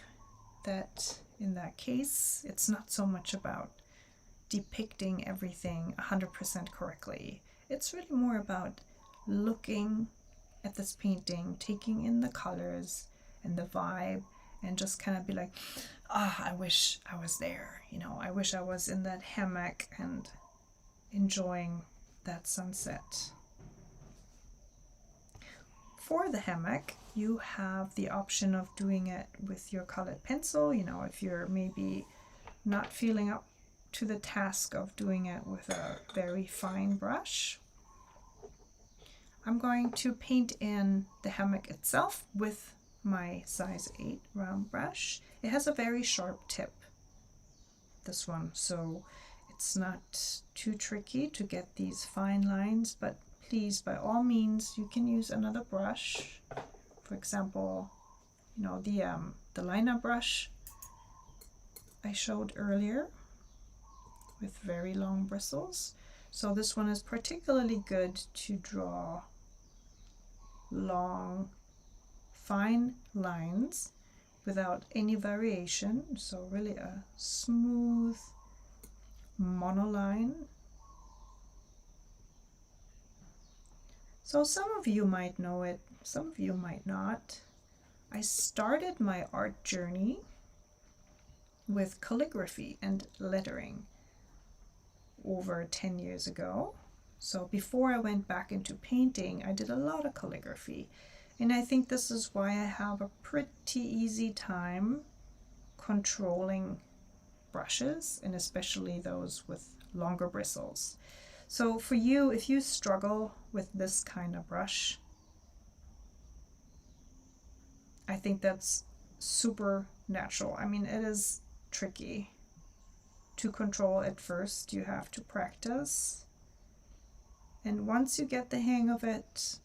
Speaker 1: that in that case, it's not so much about depicting everything 100% correctly. It's really more about looking at this painting, taking in the colors and the vibe, and just kind of be like, I wish I was there. I wish I was in that hammock and enjoying that sunset. For the hammock, you have the option of doing it with your colored pencil. If you're maybe not feeling up to the task of doing it with a very fine brush. I'm going to paint in the hammock itself with my size 8 round brush. It has a very sharp tip, this one, so it's not too tricky to get these fine lines, but please, by all means, you can use another brush. For example, the liner brush I showed earlier with very long bristles. So this one is particularly good to draw long, fine lines without any variation. So really a smooth monoline. So some of you might know it, some of you might not. I started my art journey with calligraphy and lettering over 10 years ago. So before I went back into painting, I did a lot of calligraphy. And I think this is why I have a pretty easy time controlling brushes, and especially those with longer bristles. So for you, if you struggle with this kind of brush, I think that's super natural. I mean, it is tricky to control at first. You have to practice. And once you get the hang of it,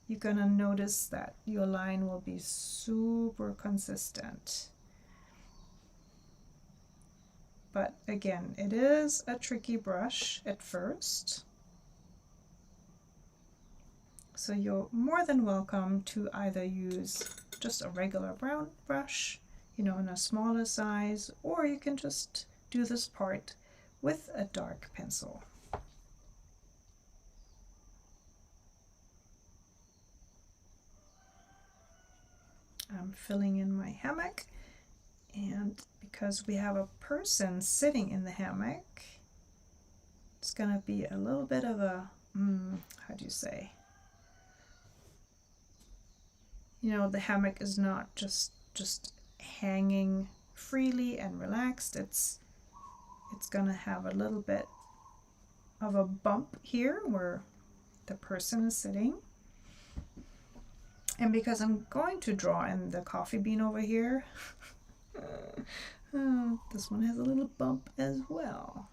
Speaker 1: you're gonna notice that your line will be super consistent. But again, it is a tricky brush at first. So you're more than welcome to either use just a regular brown brush, in a smaller size, or you can just do this part with a dark pencil. I'm filling in my hammock, and because we have a person sitting in the hammock, it's gonna be a little bit of a, how do you say? The hammock is not just hanging freely and relaxed. It's gonna have a little bit of a bump here where the person is sitting. And because I'm going to draw in the coffee bean over here, this one has a little bump as well.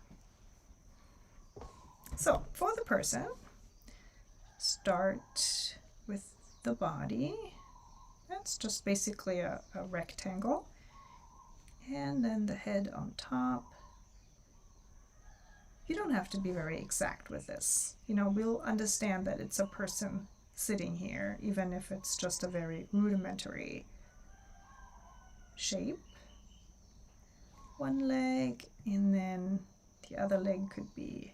Speaker 1: So for the person, start with the body. That's just basically a rectangle. And then the head on top. You don't have to be very exact with this. You know, we'll understand that it's a person sitting here, even if it's just a very rudimentary shape. One leg, and then the other leg could be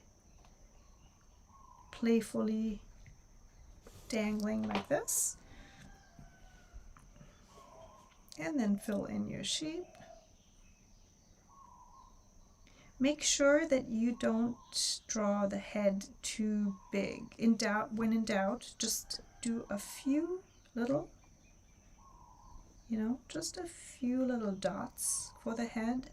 Speaker 1: playfully dangling like this. And then fill in your shape. Make sure that you don't draw the head too big. When in doubt, just do a few little, just a few little dots for the head.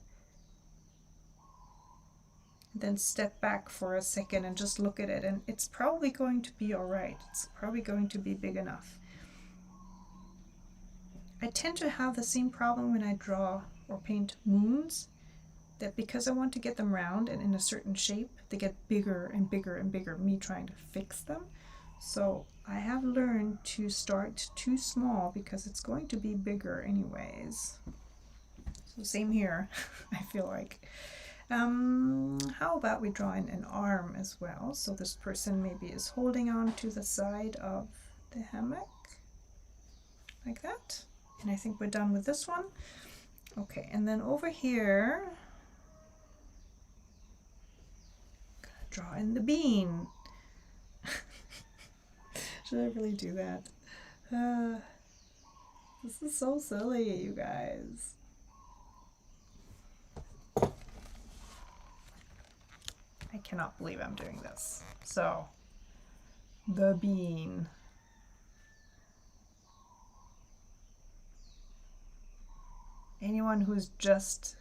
Speaker 1: Then step back for a second and just look at it, and it's probably going to be all right. It's probably going to be big enough. I tend to have the same problem when I draw or paint moons, that because I want to get them round and in a certain shape, they get bigger and bigger and bigger, me trying to fix them. So I have learned to start too small because it's going to be bigger anyways. So same here, I feel like. How about we draw in an arm as well? So this person maybe is holding on to the side of the hammock, like that. And I think we're done with this one. Okay, and then over here, draw in the bean. Should I really do that? This is so silly, you guys. I cannot believe I'm doing this. So, the bean. Anyone who's just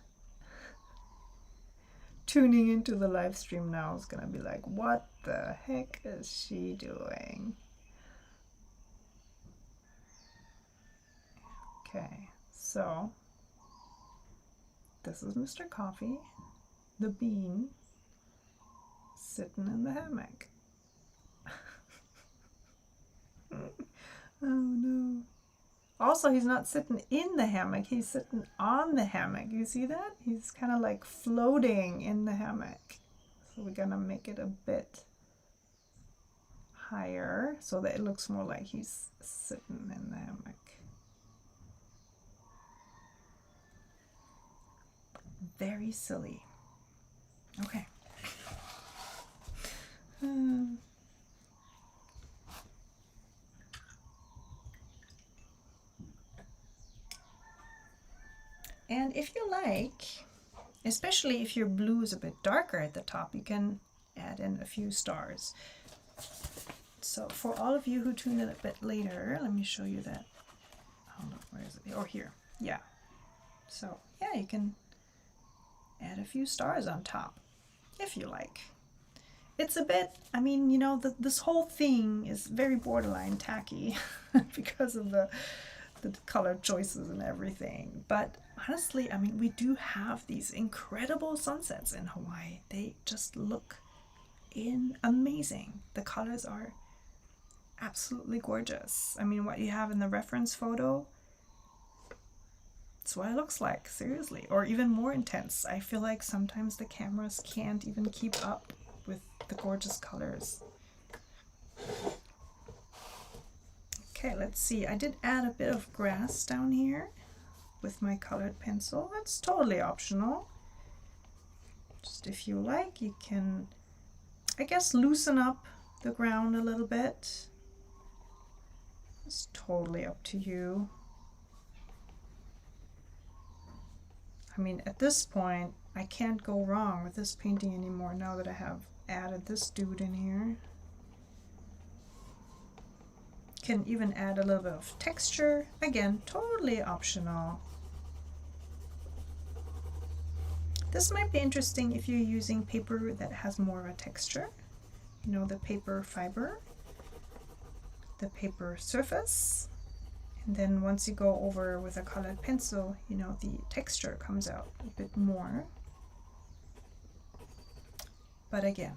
Speaker 1: tuning into the live stream now is gonna be like, what the heck is she doing? Okay, so this is Mr. Coffee, the bean, sitting in the hammock. Oh no. Also, he's not sitting in the hammock, he's sitting on the hammock. You see that? He's kind of like floating in the hammock. So we're gonna make it a bit higher so that it looks more like he's sitting in the hammock. Very silly. Okay. And if you like, especially if your blue is a bit darker at the top, you can add in a few stars. So for all of you who tune in a bit later, let me show you that. Hold on, where is it? Oh, here. Yeah. So yeah, you can add a few stars on top if you like. It's a bit, I mean, you know, this whole thing is very borderline tacky because of the color choices and everything. But honestly, I mean, we do have these incredible sunsets in Hawaii. They just look amazing. The colors are absolutely gorgeous. I mean, what you have in the reference photo, it's what it looks like, seriously. Or even more intense. I feel like sometimes the cameras can't even keep up with the gorgeous colors. Okay, let's see. I did add a bit of grass down here with my colored pencil. That's totally optional. Just if you like, you can, I guess, loosen up the ground a little bit. It's totally up to you. I mean, at this point, I can't go wrong with this painting anymore now that I have added this dude in here. Can even add a little bit of texture. Again, totally optional. This might be interesting if you're using paper that has more of a texture. You know, the paper fiber, the paper surface, and then once you go over with a colored pencil, you know, the texture comes out a bit more. But again,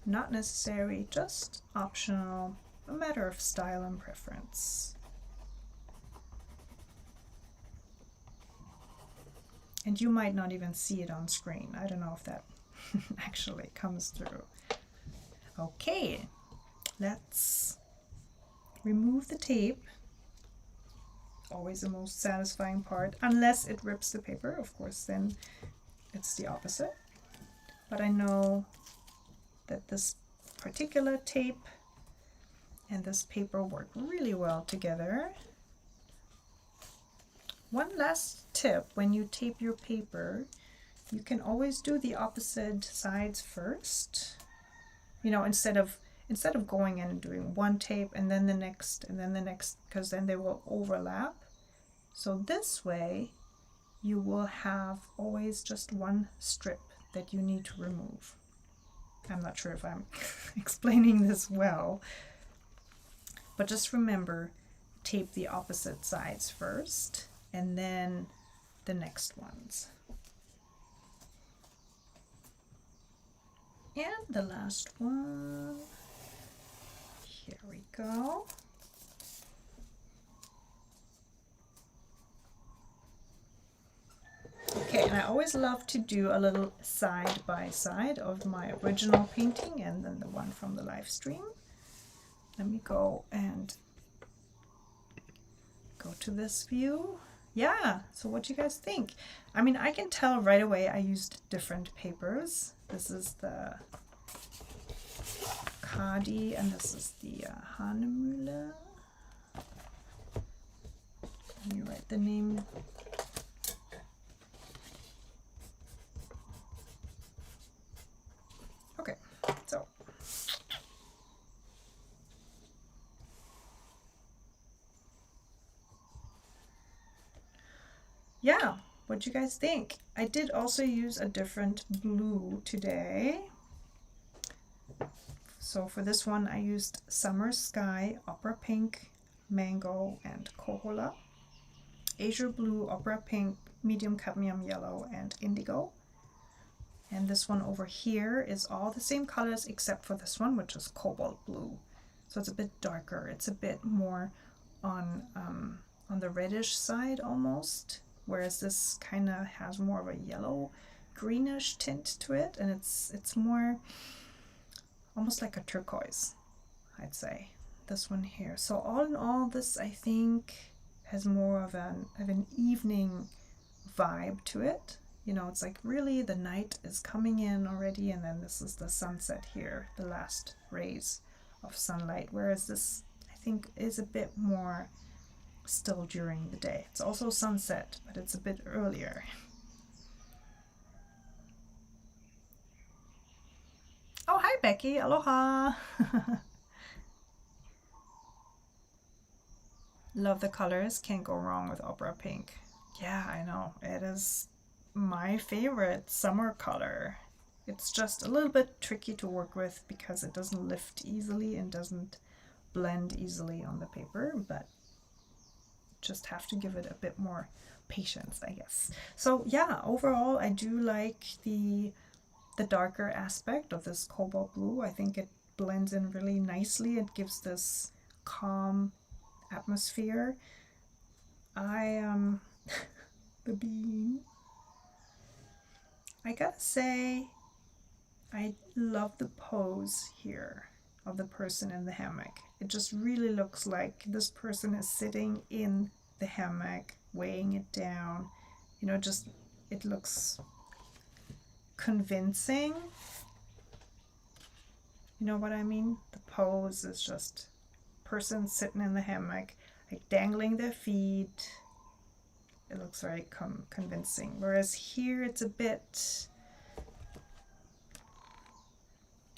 Speaker 1: not necessary, just optional, a matter of style and preference. And you might not even see it on screen. I don't know if that actually comes through. Okay, let's remove the tape. Always the most satisfying part, unless it rips the paper, of course, then it's the opposite. But I know that this particular tape and this paper work really well together. One last tip, when you tape your paper, you can always do the opposite sides first. You know, instead of going in and doing one tape and then the next and then the next, because then they will overlap. So this way you will have always just one strip that you need to remove. I'm not sure if I'm explaining this well, but just remember, tape the opposite sides first and then the next ones. And the last one, here we go. Okay, and I always love to do a little side by side of my original painting and then the one from the live stream. Let me go and go to this view. Yeah, so what do you guys think? I mean, I can tell right away I used different papers. This is the Kadi and this is the Hahnemühle. Let me write the name. Okay, so yeah, what do you guys think? I did also use a different blue today. So for this one I used Summer Sky, Opera Pink, Mango, and Kohola. Azure Blue, Opera Pink, Medium Cadmium Yellow, and Indigo. And this one over here is all the same colors except for this one, which is Cobalt Blue. So it's a bit darker. It's a bit more on the reddish side almost, whereas this kind of has more of a yellow greenish tint to it, and it's more almost like a turquoise, I'd say, this one here. So all in all, this I think has more of an evening vibe to it. You know, it's like really the night is coming in already, and then this is the sunset here, the last rays of sunlight, whereas this I think is a bit more still during the day. It's also sunset, but it's a bit earlier. Oh, hi Becky, aloha. Love the colors, can't go wrong with Opera Pink. Yeah, I know, it is my favorite summer color. It's just a little bit tricky to work with because it doesn't lift easily and doesn't blend easily on the paper, but just have to give it a bit more patience, I guess. So yeah, overall I do like the darker aspect of this cobalt blue. I think it blends in really nicely. It gives this calm atmosphere. The bean. I gotta say, I love the pose here of the person in the hammock. It just really looks like this person is sitting in the hammock, weighing it down. You know, just it looks convincing. You know what I mean? The pose is just person sitting in the hammock, like dangling their feet. It looks very convincing. Whereas here it's a bit,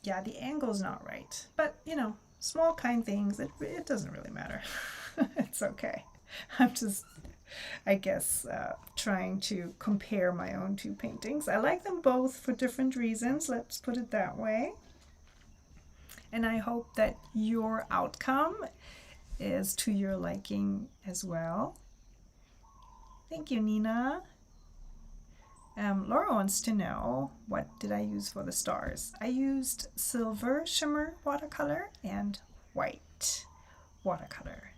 Speaker 1: yeah, the angle's not right. But, you know, small kind things, it doesn't really matter. It's okay. I'm just I guess, trying to compare my own two paintings. I like them both for different reasons, let's put it that way. And I hope that your outcome is to your liking as well. Thank you, Nina. Laura wants to know, what did I use for the stars? I used silver shimmer watercolor and white watercolor.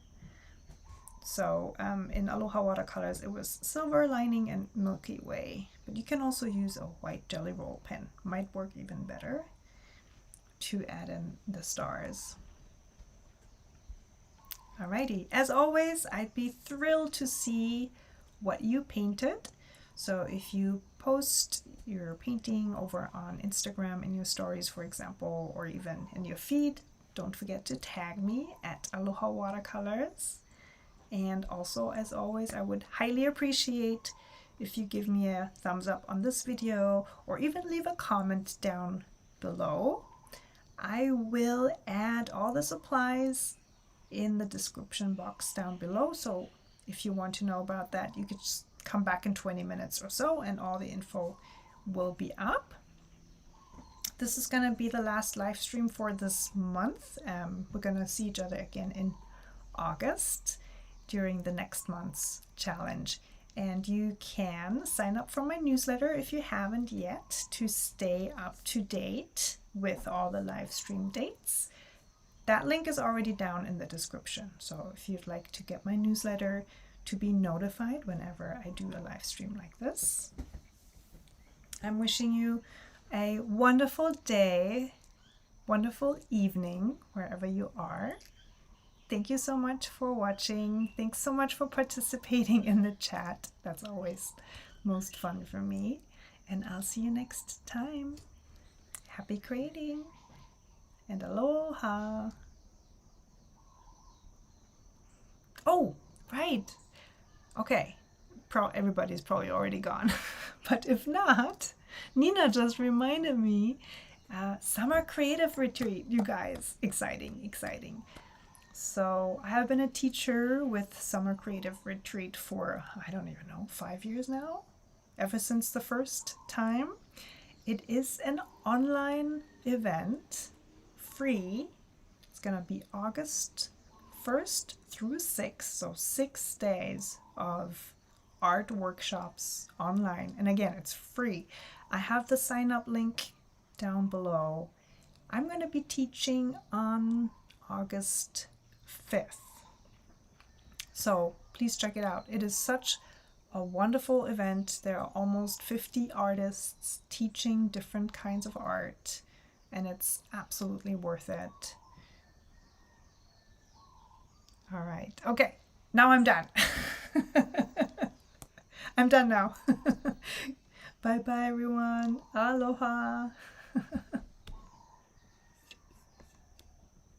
Speaker 1: So in Aloha Watercolors, it was silver lining and Milky Way. But you can also use a white jelly roll pen. Might work even better to add in the stars. Alrighty, as always, I'd be thrilled to see what you painted. So if you post your painting over on Instagram in your stories, for example, or even in your feed, don't forget to tag me at Aloha Watercolors. And also, as always, I would highly appreciate if you give me a thumbs up on this video or even leave a comment down below. I will add all the supplies in the description box down below, so if you want to know about that, you could just come back in 20 minutes or so and all the info will be up. This is going to be the last live stream for this month. We're going to see each other again in August during the next month's challenge. And you can sign up for my newsletter if you haven't yet to stay up to date with all the live stream dates. That link is already down in the description. So if you'd like to get my newsletter to be notified whenever I do a live stream like this. I'm wishing you a wonderful day, wonderful evening, wherever you are. Thank you so much for watching. Thanks so much for participating in the chat. That's always most fun for me. And I'll see you next time. Happy creating and aloha. Oh, right. Okay. Everybody's probably already gone. But if not, Nina just reminded me, summer creative retreat, you guys. Exciting, exciting. So I have been a teacher with Summer Creative Retreat for, I don't even know, 5 years now, ever since the first time. It is an online event, free. It's going to be August 1st through 6th, so 6 days of art workshops online. And again, it's free. I have the sign up link down below. I'm going to be teaching on August 5th. So please check it out. It is such a wonderful event. There are almost 50 artists teaching different kinds of art, and it's absolutely worth it. All right. Okay. Now I'm done. I'm done now. Bye bye, everyone. Aloha.